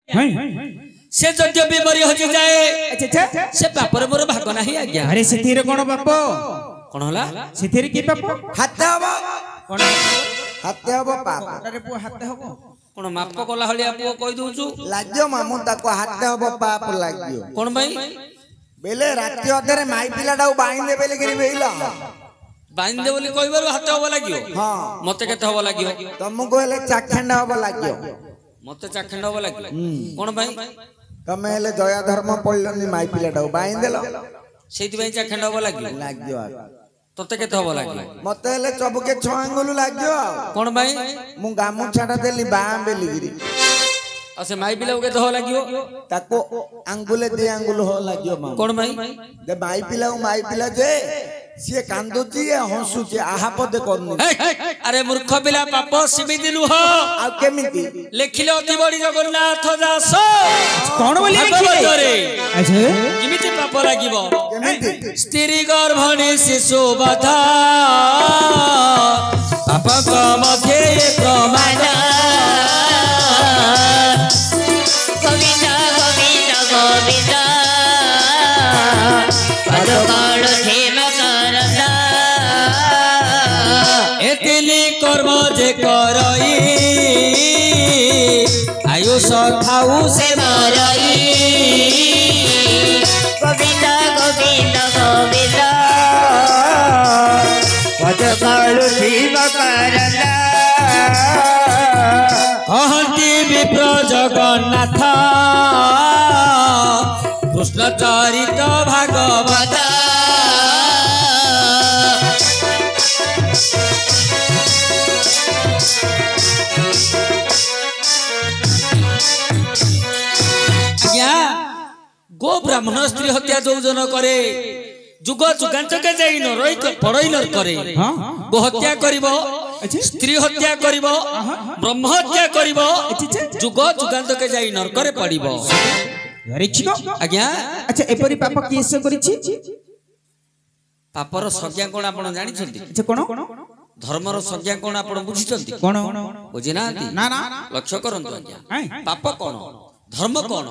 से जद्य भी मरी हजि जाए से पापर मोर भाग नाही आज्ञा। अरे सेथिरे कोन पाप कोन होला सेथिरे की पाप हत्या हबो कोन हत्या हबो पाप अरे पो हत्या हबो कोन माप कोला हलिया पो कहि दोछु लाग्यो मामू ताको हत्या हबो पाप लाग्यो कोन भाई बेले राति अधरे माई पिलाडा बाइंदे बेले गिरी बेइला बाइंदे बोली कहबार हत्या हबो लाग्यो। हां मते केते हबो लाग्यो तुमको हेले चाखंडा हबो लाग्यो मते चाखंडा हबो लाग्यो कोन भाई तमे हेले दया धर्म पळलनी माई पिलाडा बाइंदेलो सेति भाई चाखंडा हबो लाग्यो लाग्यो तते केते हबो लाग्यो मते हेले चबके 6 आंगुल लाग्यो कोन भाई मु गामु छाडा देली बाम बेली गिरी असे माई पिला के हो लाग्यो ताको आंगुले 2 आंगुल हो लाग्यो मा कोन भाई जे माई पिला जे से कांदुची हंसुची आहा पदे करनु अरे मूर्ख पिला पाप सिमी दिलु हो आ केमिति लेखिले अति बड़ी जगन्नाथ दास कोन बोली लिखिले अच्छा किमिति पाप लागिबो केमिति स्त्री गर्भणी शिशु बाधा पाप मध्ये प्रमाण गोविंद गोविंद गोविंद पदकाल धेम करदा एतिली कर्म जे करई आयुष खाऊ से मरई गोविंद गोविंद गोविंद पदकाल धेम करदा कहती विप्र जगन्नाथ कृष्ण चरित भागवत आज्ञा गो ब्राह्मण स्त्री हत्या जो जन करे जुग जुगांतके जाई न रही पड़ई न करे गो हत्या करिवो स्त्री हत्या करिवो ब्रह्म हत्या करिवो जुग जुगांतके जाई नरकरे पड़िवो आज्ञा। अच्छा एपरी पाप केस करिछि पापर संज्ञा कोन आपण जानि छथि अच्छा कोन धर्मर संज्ञा कोन आपण बुझि छथि कोन बुझि ना ना ना लक्ष्य करंतु आज्ञा पाप कोन धर्म कोन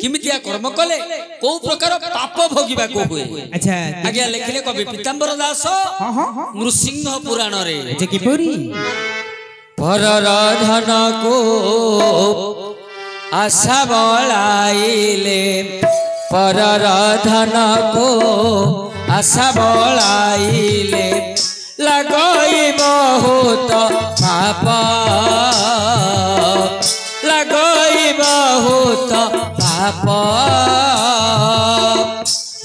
किमितिया कर्म कले को प्रकार पाप भोगिबा को हुए अच्छा आज्ञा लिखिले कवि पीतांबर दास नृसिंह पुराण रे अच्छा किपरि परर धन को आशा बळाइले परर धन को आशा बळाइले लगई बहुत पाप लगई बहुत पाप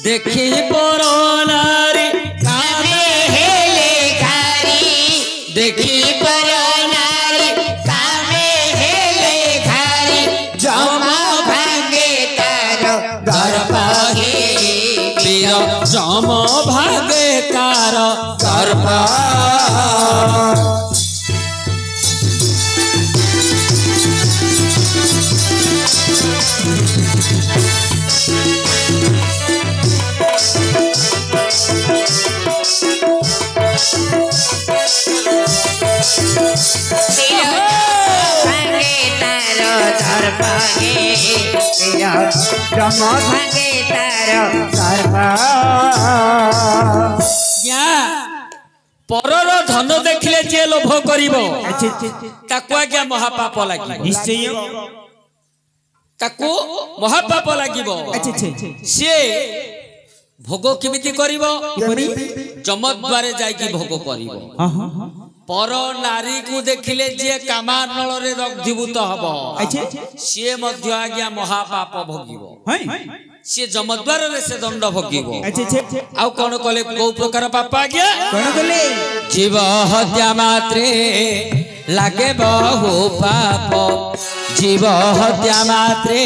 देखी पर नारी कामे हेले घारी देखी पर नारी कामे हेले घारी जमा भागे तार गर्भागे वीर जम भागे तार गर्भा भागे तार दर्भागे जम भागे तार गर्भा परर धन देखिले जे लोभ करिवो ताकू आज्ञा महापाप लागिवो निश्चय ताकू महापाप लागिवो से भोग किमिति करिवो जमद्वारे जाइकी भोग करिवो पर नारी को देखिले जे कामानल रे दग्धीभूत हबो से मध्य आज्ञा महापाप भोगिवो से जमद्वार रे से दंड भोगिवो आउ कोन कले को प्रकार पाप आज्ञा कोन कले जीव हत्या मात्रे लागे बहु पाप जीव हत्या मात्रे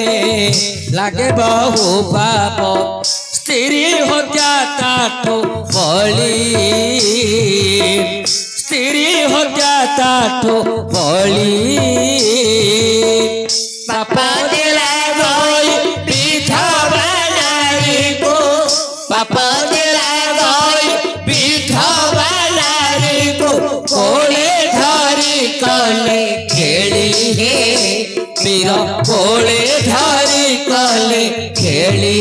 लागे बहु पाप स्त्री हत्या ताठो बळी स्त्री हत्या ताठो बळी पाप दिला गई विधवा नारी को पाप दिला गई विधवा नारी को कोले धरी कले खेली हे ଅବିର କୋଳେ ଧରି କଲେ ଖେଳି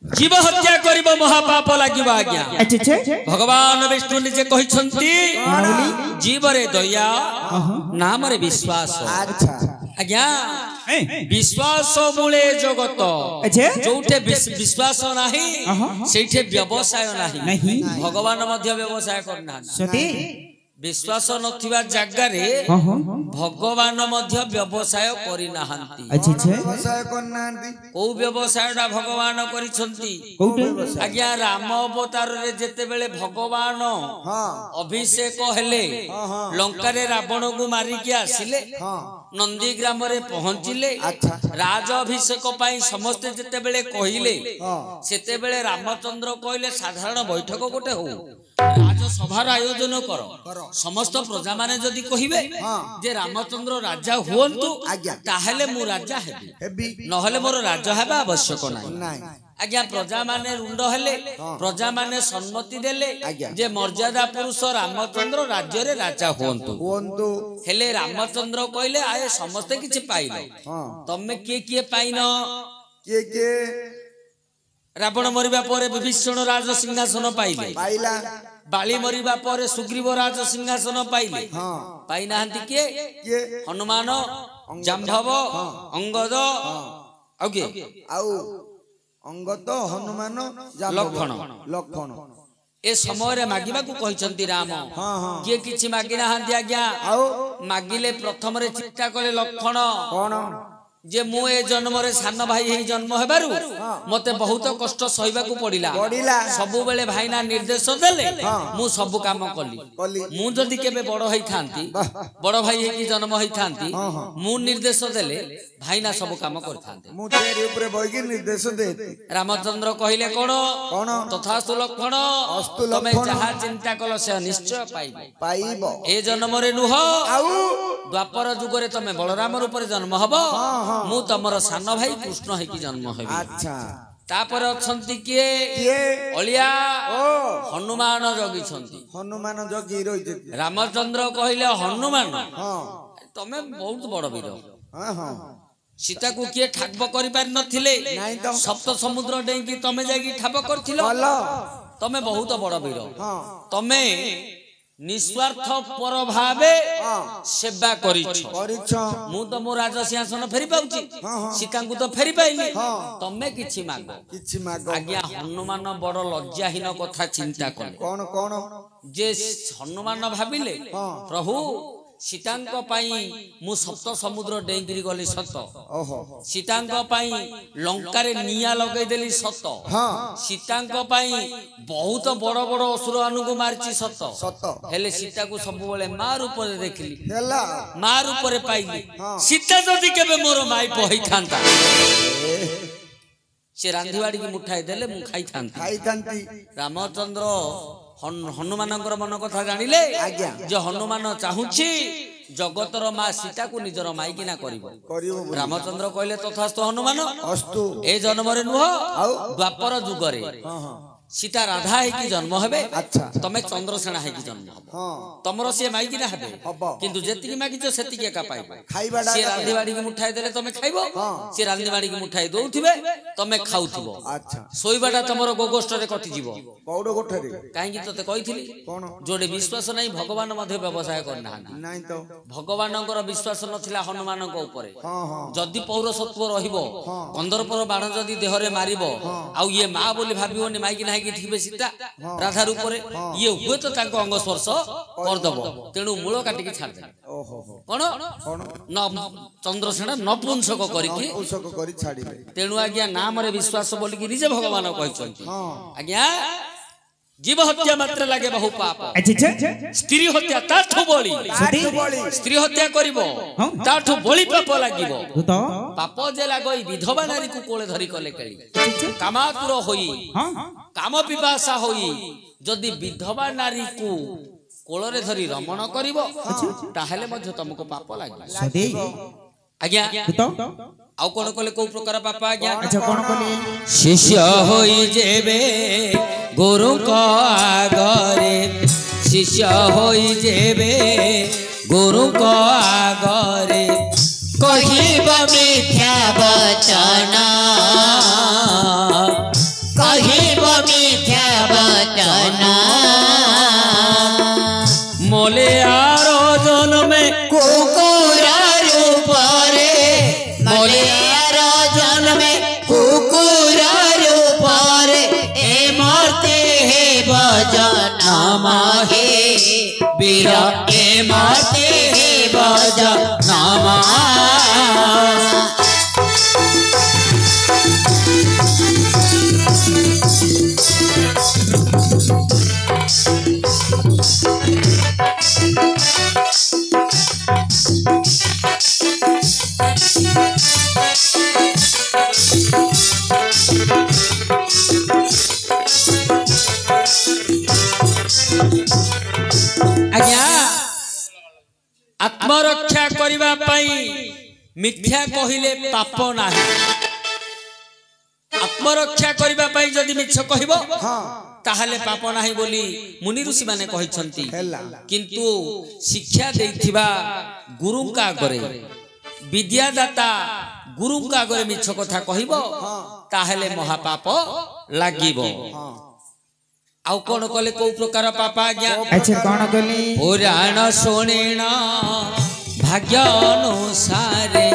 जीव हत्या करिब महापाप लागिबा आज्ञा भगवान विष्णु निजे कहिसंती जीव रे दया नाम रे विश्वास आज्ञा विश्वास मूले जगत जोठे विश्वास नाही सेठे व्यवसाय नाही भगवान मध्य व्यवसाय करना विश्वास नथिबा जगरे भगवान मध्य व्यवसाय करि नाहंती व्यवसाय करनांती को व्यवसायडा भगवान करिसंती आज्ञा राम अवतार रे जेते बेले भगवान अभिषेक हेले लंका रे रावण को मारी के आसिले नंदी ग्राम रे पहुंचिले राज अभिषेक पाई समस्त जेते बेले कहिले सेते बेले रामचंद्र कहले साधारण बैठक गोटे हो राज सभार आयोजन कर समस्त प्रजा माने जदि कहिबे जे रामचंद्र राजा हुअन्तु ताहेले मु राजा हेबी नहले मोर राजा हेबा आवश्यक नाही आज्ञा प्रजा माने रुंड हेले प्रजा माने सम्मति देले जे मर्यादा पुरुष रामचंद्र राज्य रे राजा हुअन्तु हेले रामचंद्र कहले आए समस्त किछि पाइलो तमे के पाइनो के रावण मरिबा परे विभीषण राज सिंहासन पाइला बाली मरिबा परे सुग्रीव राज सिंहासन पाइले पाई नाहंती के हनुमान जाम्भव अंगद अंगद हनुमान लक्ष्मण ए समय रे मागिबा को कहिसंती राम के किछि मागी नाहंती आज्ञा मागिले प्रथम रे चिंता कले लक्ष्मण कोन जे मु ए जन्म रे सान भाई हे जन्म हेबारु मते बहुत कष्ट सहिबा को पड़िला सबु बेले भाईना निर्देश देले मु सब काम कली मु जदी केबे बड़ होई थांती बड़ भाई हे की जन्म होई थांती मु निर्देश देले भाईना सब काम करथांते मु तेरी ऊपर बइगी निर्देश देती रामचंद्र कहिले कोन तथास्तु लक्ष्मण तमे जहा चिंता कलो से निश्चय पाइबो ए जन्म रे नुह द्वापर जुग रे तमे बलराम रूप रे जन्म हबो मु तमर सान भाई कृष्ण है की जन्म हेबी अच्छा तापर अछंती के अलिया हनुमान जगी छंती हनुमान जगी रहिते रामचंद्र कहिले हनुमान तमे बहुत बड़ वीर सीता को किए ठाकब करि पार नथिले सप्त समुद्र डेंगी तमे जागी ठाब करथिलो तमे बहुत बड़ वीर तमे निस्वार्थ पर भावे सेवा करिछ मु तो मो राज सिंहासन फेरी पाउची सीता को तो फेरी पाइली तमे किछि मागो आज्ञा हनुमान बड़ लज्जाहीन कथा चिंता कले कोन जे हनुमान भाबिले प्रभु सीतांक पाई मु सप्त समुद्र डेंगिरी गली सत सीतांक पाई लंका रे निया लगै देली सत सीतांक पाई बहुत बड़ बड़ असुर अनुको मारची सत हेले सीता को सब बेले मां रूप रे देखली हेला मां रूप रे पाइली सीता जदी केबे मोर माई पहई थांता से रांधीवाड़ी की मुठाई देले मु खाई थांती रामचंद्र हनुमानकर मन कथा जानिले जे हनुमान चाहुछि जगतर मां सीता को निजर माइकिना करिवो रामचंद्र कहले तथास्तु हनुमान अस्तु ए जन्म रे नुह द्वापर जुग रे सीता राधा है की जन्म हेबे तमे चंद्रसेना है की जन्म हेबो तमरो से माइकिना हेबे किंतु जेतिकी मागिचो सेतिकी एका पाइबो खाइबाडा से रांधीवाड़ी की मुठाई देले तमे खाइबो से रांधीवाड़ी की मुठाई दउथिबे तमे खाउथिबो अच्छा सोइबाडा तमरो गोगोष्ठ रे कटि जीवो पौडो गोठ रे काहे की तते कहिथिली कोन जोडे विश्वास नै भगवान मध्ये व्यवसाय करना नाही तो भगवानकर विश्वास नथिला हनुमानक ऊपरे जदी पौरसत्व रहिबो 15 पर बाण जदी देह रे मारिबो आ ये मां बोली भाबिबोनी माइकिना ठीक सीता राधा रूप ये हुए तो अंग स्पर्श करदब तेणु मूल काटिकी छाड़ दे कौन चंद्रसेना नपुंसक तेणु आज्ञा नाम रे विश्वास बोलिकी निजे भगवान कहते आज्ञा जीव हत्या मात्र लागे बहु पाप अच्छा स्त्री हत्या ताठू बळी स्त्री हत्या करिवो ताठू बळी पाप लागिवो तो पाप जे लागई विधवा नारी को कोले धरि कले केली कामातुर होई काम पिपासा होई जदि विधवा नारी को कोलरे धरि रमण करिवो ताहेले मध्य तुमको पाप लागिवो सदी आज्ञा तो आउ कोन कोले को प्रकार पाप आज्ञा अच्छा कोन कोले शिष्य होई जेबे गुरु को आगरे शिष्य होई जेबे गुरु को आगरे कहिब मिथ्या वचन कहिब मिथ्या वचन मोले आरो जन्मे कुकुर रूपरे मोले आरो जन्मे कुकुर रूपरे ए मर्ते हे भजन माहे वीर ए मर्ते हे भजन आज्ञा आत्मरक्षा करिबा पई मिथ्या कहिले पाप नाही आत्मरक्षा करिबा पई जदि मिछ कहिबो ताहले पाप नाही बोली मुनि ऋषि माने कहिसंती किंतु शिक्षा देथिबा गुरु का गरे विद्यादाता गुरु का गरे मिछ कथा कहिबो ताहले महापाप लागिबो आउ कोन कले को प्रकार पाप आज्ञा अच्छा कोन कली पुराण शुणेण भाग्य अनुसारे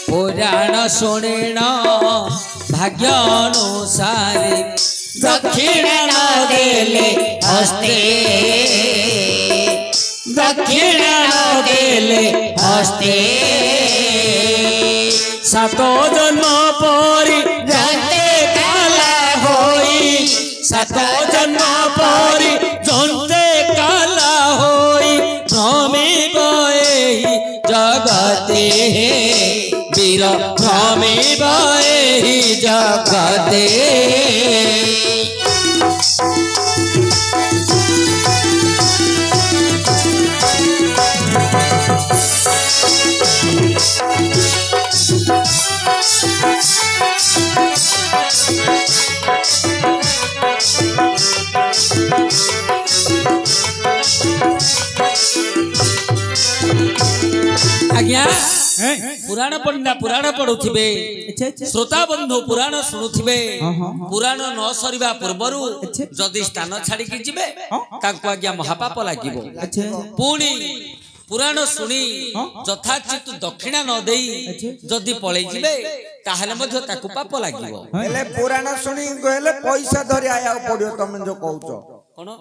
पुराण शुणेण भाग्य अनुसारे दक्षिण न देले हस्ते दक्षिण न देले हस्ते सातो जन्म परी जन्ते काला होई सातो जन्म परी जन्ते काला होई भ्रमिब एहि जगते वीर भ्रमिब एहि जगते आज्ञा पुराण पंडा पुराण पढ़ुथिबे श्रोता बंधु पुराण शुणुथिबे पुराण न सरिबा पूर्वरु जदि स्थान छाड़ी कि जिबे तांको आज्ञा महापाप लागिबो पुणी पुराण शुणी यथाचित दक्षिणा न देई जदि पळै जिबे ताहले मध्य ताकु पाप लागिबो हेले पुराण शुणी गले पैसा धरि आया पड़ियो तमे जो कहउचो कोन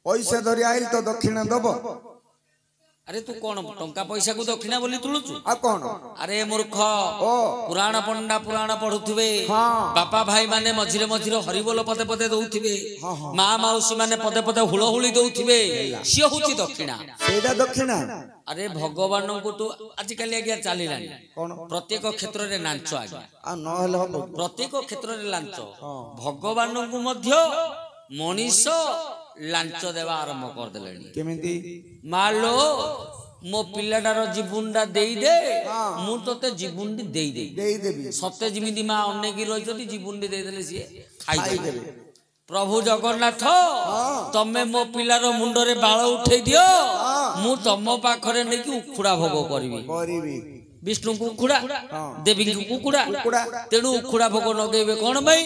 पैसा धरि आइल तो दक्षिणा दबो अरे तू कौन टंका पैसा को दक्षिणा बोली तुलुचु आ कौन अरे मूर्ख पुराण पंडा पुराण पढ़ुथिबे बापा भाई माने मझिरे मझिरे हरिबोल पदे पदे दउथिबे माँ माउसी माने पदे पदे हुलहुली दउथिबे सिए होची दक्षिणा सेटा दक्षिणा अरे भगवान को तू आजिकल आज्ञा चलिलानी कौन प्रत्येक क्षेत्र रे लांच आज्ञा आ न हेले हो प्रत्येक क्षेत्र रे लांच भगवान को मध्य मनीष लांच देवा आरंभ कर देलेनी केमिति मालो मो पिलाटार जीवनटा देई दे मु तते जीवनटी देई देबी सत्य जिमिति मां अनेकी रहिचती जीवनटी देई देले सिए खाई देबे प्रभु जगन्नाथ तमे मो पिलार मुंडरे बाळ उठेई दियो मु तम पाखरे नै कि उखुडा भोग करबी विष्णु को उखुडा देवी को उखुडा तेणु उखुडा भोग नगेबे कोन भाई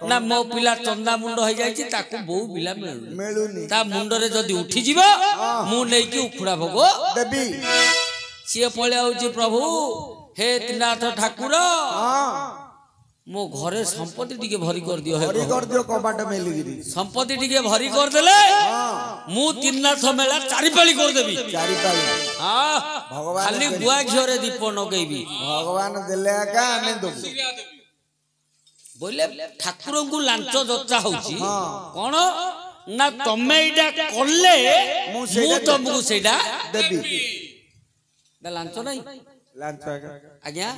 ना मो पिला चंदा मुंड हो जायछि ताकू बहु पिला मेलुनी ता मुंडरे जदी उठी जिवो मु नै कि उखुडा भोग देबी सिए पळे आउछि प्रभु हे त्रिनाथ ठाकुर मो घरे संपत्ति टिके भरी कर दियो कबाट मेलिगिरी संपत्ति टिके भरी कर देले मु त्रिनाथ मेला चारि पाली कर देबी चारि पाली हां भगवान खाली गुआ घिओरे दीप नगेबी भगवान देले का आने दबु बोले ठाकुर को लांच जच्चा होची कोन ନା ତମେ ଏଇଟା କଲେ ମୁଁ ମୁଁ ସେଇଟା ତମକୁ ସେଇଟା ଦେବି ଲାଞ୍ଚ ନାହିଁ ଲାଞ୍ଚ ଆଜ୍ଞା।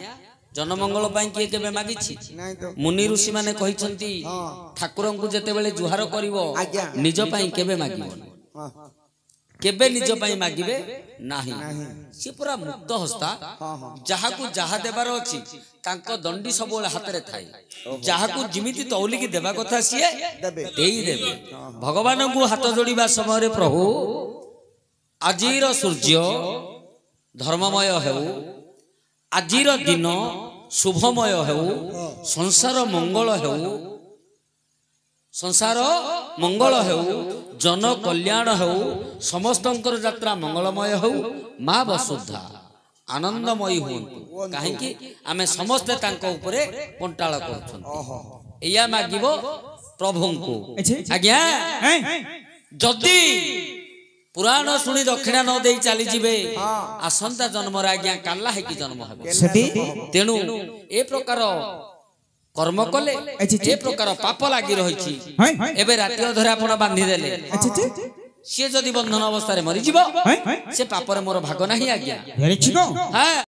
ଜନମଙ୍ଗଳ ପାଇଁ କିଏ କେବେ ମାଗିଛି? ନାଇଁ ତ ମୁନି ଋଷି ମାନେ କହିଛନ୍ତି ଠାକୁରଙ୍କୁ ଯେତେବେଳେ ଜୁହାର କରିବ ଆଜ୍ଞା। ନିଜ ପାଇଁ କେବେ ମାଗିବ ହଁ କେବେ ନିଜ ପାଇଁ ମାଗିବେ ନାହିଁ। ସେ ପୁରା ମୁକ୍ତ ହସ୍ତା, ଯାହାକୁ ଯାହା ଦେବାର ଅଛି ତାଙ୍କ ଦଣ୍ଡି ସବୁବେଳେ ହାତରେ ଥାଏ। ଯାହାକୁ ଯେମିତି ତଉଲିକି ଦେବା କଥା ସିଏ ଦେଇଦେବେ। ଭଗବାନଙ୍କୁ ହାତ ଯୋଡ଼ିବା ସମୟରେ ପ୍ରଭୁ ଆଜିର ସୂର୍ଯ୍ୟ ଧର୍ମମୟ ହେଉ, ଆଜିର ଦିନ ଶୁଭମୟ ହେଉ, ସଂସାର ମଙ୍ଗଳ ହେଉ, ସଂସାର ମଙ୍ଗଳ ହେଉ, ଜନ କଲ୍ୟାଣ ହେଉ, ସମସ୍ତଙ୍କର ଯାତ୍ରା ମଙ୍ଗଳମୟ ହେଉ, ମା ବସୁଧା ଆନନ୍ଦମୟୀ ହୁଅନ୍ତୁ। କାହିଁକି ଆମେ ସମସ୍ତେ ତାଙ୍କ ଉପରେ କଣ୍ଟାଳ କରୁଛନ୍ତି। ଏଇଆ ମାଗିବ ପ୍ରଭୁଙ୍କୁ। ଆଜ୍ଞା ଯଦି ପୁରାଣ ଶୁଣି ଦକ୍ଷିଣା ନ ଦେଇ ଚାଲିଯିବେ ଆସନ୍ତା ଜନ୍ମରେ ଆଜ୍ଞା କାଲା ହେଇକି ଜନ୍ମ ହେବେ। ତେଣୁ ଏ ପ୍ରକାର କର୍ମ କଲେ ଏ ପ୍ରକାର ପାପ ଲାଗି ରହିଛି। ଏବେ ରାତି ଅଧରେ ଆପଣ ବାନ୍ଧିଦେଲେ, ସିଏ ଯଦି ବନ୍ଧନ ଅବସ୍ଥାରେ ମରିଯିବ ସେ ପାପରେ ମୋର ଭାଗ ନାହିଁ ଆଜ୍ଞା।